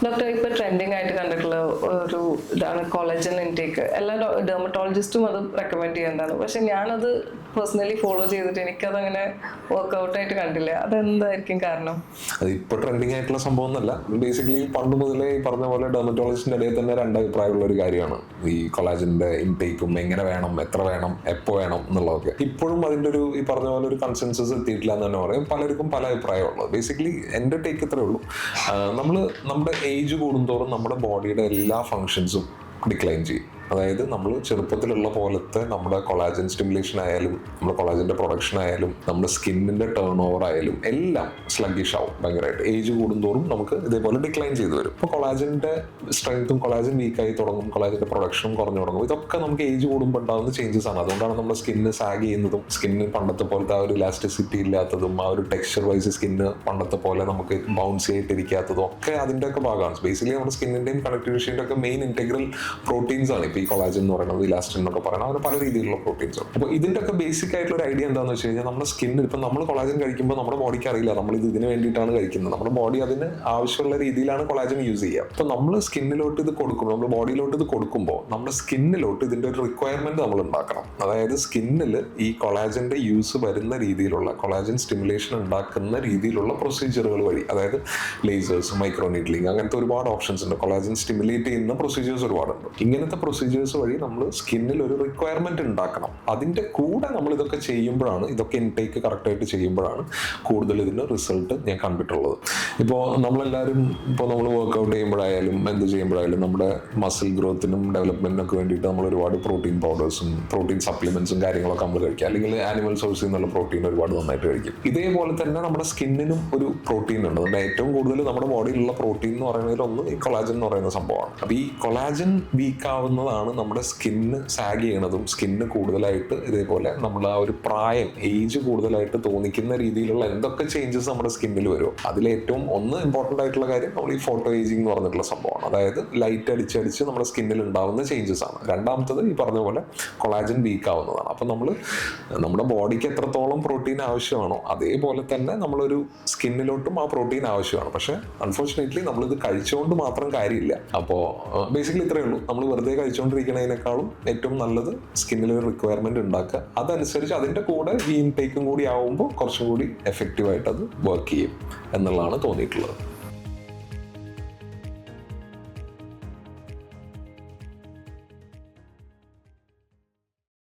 Doctor ഇപ്പൊ trending ആയിട്ട് കണ്ടിട്ടുള്ള ഒരു ഇതാണ് കൊളാജൻ ഇൻടേക്ക്. എല്ലാ ഡെർമറ്റോളജിസ്റ്റും അത് റെക്കമെൻഡ് ചെയ്യുന്നതാണ്. പക്ഷെ ഞാനത് പേഴ്സണലി ഫോളോ ചെയ്തിട്ട് എനിക്കതങ്ങനെ വർക്ക്ഔട്ട് ആയിട്ട് കണ്ടില്ല. അതെന്തായിരിക്കും കാരണം? അത് ഇപ്പൊ ട്രെൻഡിങ് ആയിട്ടുള്ള സംഭവം എന്നല്ല. ബേസിക്കലി പണ്ട് മുതലേ ഈ പറഞ്ഞ പോലെ ഡെർമറ്റോളജിസ്റ്റിന്റെ ഇടയിൽ തന്നെ രണ്ട് അഭിപ്രായമുള്ള ഒരു കാര്യമാണ് ഈ കൊളാജന്റെ ഇൻടേക്കും, എങ്ങനെ വേണം, എത്ര വേണം, എപ്പോ വേണം എന്നുള്ളതൊക്കെ. ഇപ്പോഴും അതിന്റെ ഒരു ഈ പറഞ്ഞ പോലെ ഒരു കൺസെൻസസ് എത്തിയിട്ടില്ല എന്ന് തന്നെ പറയും. പലർക്കും പല അഭിപ്രായമുള്ളത്. ബേസിക്കലി എന്റെ ടേക്ക് ഇത്രേ ഉള്ളൂ. നമ്മുടെ ഏജ് കൂടുന്തോറും നമ്മുടെ ബോഡിയുടെ എല്ലാ ഫങ്ഷൻസും ഡിക്ലൈൻ ചെയ്യും. അതായത് നമ്മൾ ചെറുപ്പത്തിലുള്ള പോലത്തെ നമ്മുടെ കൊളാജൻ സ്റ്റിമുലേഷൻ ആയാലും നമ്മുടെ കൊളാജന്റെ പ്രൊഡക്ഷൻ ആയാലും നമ്മുടെ സ്കിന്നിന്റെ ടേൺ ഓവർ ആയാലും എല്ലാം സ്ലഗിഷ് ആവും ഭയങ്കരമായിട്ട്. ഏജ് കൂടുന്തോറും നമുക്ക് ഇതേപോലെ ഡിക്ലൈൻ ചെയ്തു വരും. ഇപ്പോൾ കൊളാജന്റെ സ്ട്രെങ്ത്തും കൊളാജൻ വീക്കായി തുടങ്ങും, കൊളാജന്റെ പ്രൊഡക്ഷനും കുറഞ്ഞു തുടങ്ങും. ഇതൊക്കെ നമുക്ക് ഏജ് കൂടുമ്പോൾ ഉണ്ടാകുന്ന ചേഞ്ചസ് ആണ്. അതുകൊണ്ടാണ് നമ്മുടെ സ്കിന്ന് സാഗ് ചെയ്യുന്നതും, സ്കിന്നിന് പണ്ടത്തെ പോലത്തെ ആ ഒരു ഇലാസ്റ്റിസിറ്റി ഇല്ലാത്തതും, ആ ഒരു ടെക്സ്ചർ വൈസ് സ്കിന്ന് പണ്ടത്തെ പോലെ നമുക്ക് ബൗൺസി ആയിട്ടിരിക്കാത്തതും ഒക്കെ അതിന്റെ ഒക്കെ ഭാഗമാണ്. ബേസിക്കലി നമ്മുടെ സ്കിന്നിന്റെയും കണക്ടിവിറ്റിയുടെ ഒക്കെ മെയിൻ ഇന്റഗ്രൽ പ്രോട്ടീൻസ് ആണ് ഈ കൊളാജൻ എന്ന് പറയുന്നത്, ഇലാസ്റ്റിൻ എന്നൊക്കെ പറയുന്നത്. അങ്ങനെ പല രീതിയിലുള്ള പ്രോട്ടീൻസ് ആണ്. അപ്പോൾ ഇതിന്റെ ഒക്കെ ബേസിക് ആയിട്ടുള്ള ഒരു ഐഡിയ എന്താണെന്ന് വെച്ച് കഴിഞ്ഞാൽ നമ്മുടെ സ്കിന്നിൽ ഇപ്പം നമ്മൾ കൊളാജൻ കഴിക്കുമ്പോൾ നമ്മുടെ ബോഡിക്ക് അറിയില്ല നമ്മൾ ഇതിന് വേണ്ടിയിട്ടാണ് കഴിക്കുന്നത്. നമ്മുടെ ബോഡി അതിന് ആവശ്യമുള്ള രീതിയിലാണ് കൊളാജൻ യൂസ് ചെയ്യുക. അപ്പോൾ നമ്മൾ സ്കിന്നിലോട്ട് ഇത് കൊടുക്കുമ്പോൾ, നമ്മുടെ ബോഡിയിലോട്ട് ഇത് കൊടുക്കുമ്പോൾ നമ്മുടെ സ്കിന്നിലോട്ട് ഇതിന്റെ ഒരു റിക്വയർമെന്റ് നമ്മൾ ഉണ്ടാക്കണം. അതായത് സ്കിന്നിൽ ഈ കൊളാജന്റെ യൂസ് വരുന്ന രീതിയിലുള്ള, കൊളാജൻ സ്റ്റിമുലേഷൻ ഉണ്ടാക്കുന്ന രീതിയിലുള്ള പ്രൊസീജിയറുകൾ വഴി, അതായത് ലേസേഴ്സ്, മൈക്രോ നീഡ്ലിംഗ്, അങ്ങനത്തെ ഒരുപാട് ഓപ്ഷൻസ് ഉണ്ട്. കൊളാജൻ സ്റ്റിമുലേറ്റ് ചെയ്യുന്ന പ്രൊസീജിയേഴ്സ് ഒരുപാടുണ്ട്. ഇങ്ങനത്തെ പ്രൊസീജിയേഴ്സ് വഴി നമ്മൾ സ്കിന്നിൽ ഒരു റിക്വയർമെന്റ് ഉണ്ടാക്കണം. അതിന്റെ കൂടെ നമ്മൾ ഇതൊക്കെ ചെയ്യുമ്പോഴാണ്, ഇതൊക്കെ ഇൻടേക്ക് കറക്റ്റ് ആയിട്ട് ചെയ്യുമ്പോഴാണ് കൂടുതൽ ഇതിന്റെ റിസൾട്ട് ഞാൻ കണ്ടിട്ടുള്ളത്. ഇപ്പോൾ നമ്മളെല്ലാവരും ഇപ്പോൾ നമ്മൾ വർക്ക്ഔട്ട് ചെയ്യുമ്പോഴായാലും എന്ത് ചെയ്യുമ്പോഴായാലും നമ്മുടെ മസിൽ ഗ്രോത്തിനും ഡെവലപ്മെന്റിനൊക്കെ വേണ്ടിയിട്ട് നമ്മൾ ഒരുപാട് പ്രോട്ടീൻ പൗഡേഴ്സും പ്രോട്ടീൻ സപ്ലിമെന്റ്സും കാര്യങ്ങളൊക്കെ നമ്മൾ കഴിക്കുക. അല്ലെങ്കിൽ ആനിമൽ സോഴ്സിൽ നിന്നുള്ള പ്രോട്ടീൻ ഒരുപാട് നന്നായിട്ട് കഴിക്കും. ഇതേപോലെ തന്നെ നമ്മുടെ സ്കിന്നിനും ഒരു പ്രോട്ടീൻ ഉണ്ട്. നമ്മുടെ ഏറ്റവും കൂടുതൽ നമ്മുടെ ബോഡിയിലുള്ള പ്രോട്ടീൻ എന്ന് പറയുന്നതിൽ ഒന്ന് ഈ കൊളാജൻ എന്ന് പറയുന്ന സംഭവമാണ്. അപ്പോൾ ഈ കൊളാജൻ വീക്ക് ആവുന്നതാണ് നമ്മുടെ സ്കിന്ന് സാഗ് ചെയ്യണതും, സ്കിന്ന് കൂടുതലായിട്ട് ഇതേപോലെ നമ്മൾ ആ ഒരു പ്രായം, ഏജ് കൂടുതലായിട്ട് തോന്നിക്കുന്ന രീതിയിലുള്ള എന്തൊക്കെ ചേഞ്ചസ് നമ്മുടെ സ്കിന്നിൽ വരുമോ അതിലേറ്റവും ഒന്ന് ഇമ്പോർട്ടൻ്റ് ആയിട്ടുള്ള കാര്യം നമ്മൾ ഈ ഫോട്ടോ ഏജിങ് എന്ന് പറഞ്ഞിട്ടുള്ള സംഭവമാണ്. അതായത് ലൈറ്റ് അടിച്ചടിച്ച് നമ്മുടെ സ്കിന്നിൽ ഉണ്ടാവുന്ന ചേഞ്ചസ് ആണ്. രണ്ടാമത്തത് ഈ പറഞ്ഞ പോലെ കൊളാജൻ വീക്ക് ആവുന്നതാണ്. അപ്പം നമ്മൾ നമ്മുടെ ബോഡിക്ക് എത്രത്തോളം പ്രോട്ടീൻ ആവശ്യമാണോ അതേപോലെ തന്നെ നമ്മളൊരു സ്കിന്നിലോട്ടും ആ പ്രോട്ടീൻ ആവശ്യമാണ്. പക്ഷെ അൺഫോർച്ചുനേറ്റ്ലി നമ്മളിത് കഴിച്ചുകൊണ്ട് മാത്രം കാര്യമില്ല. അപ്പോൾ ബേസിക്കലി ഇത്രയേ ഉള്ളൂ. നമ്മൾ വെറുതെ കഴിച്ചുകൊണ്ടിരിക്കുന്നതിനേക്കാളും ഏറ്റവും നല്ലത് സ്കിന്നിൽ ഒരു റിക്വയർമെന്റ് ഉണ്ടാക്കുക. അതനുസരിച്ച് അതിന്റെ കൂടെ ഈ ഇൻടേക്കും കൂടി ആവുമ്പോൾ കുറച്ചും കൂടി എഫക്റ്റീവായിട്ട് അത് വർക്ക് ചെയ്യും എന്നുള്ളതാണ് തോന്നിയിട്ടുള്ളത്.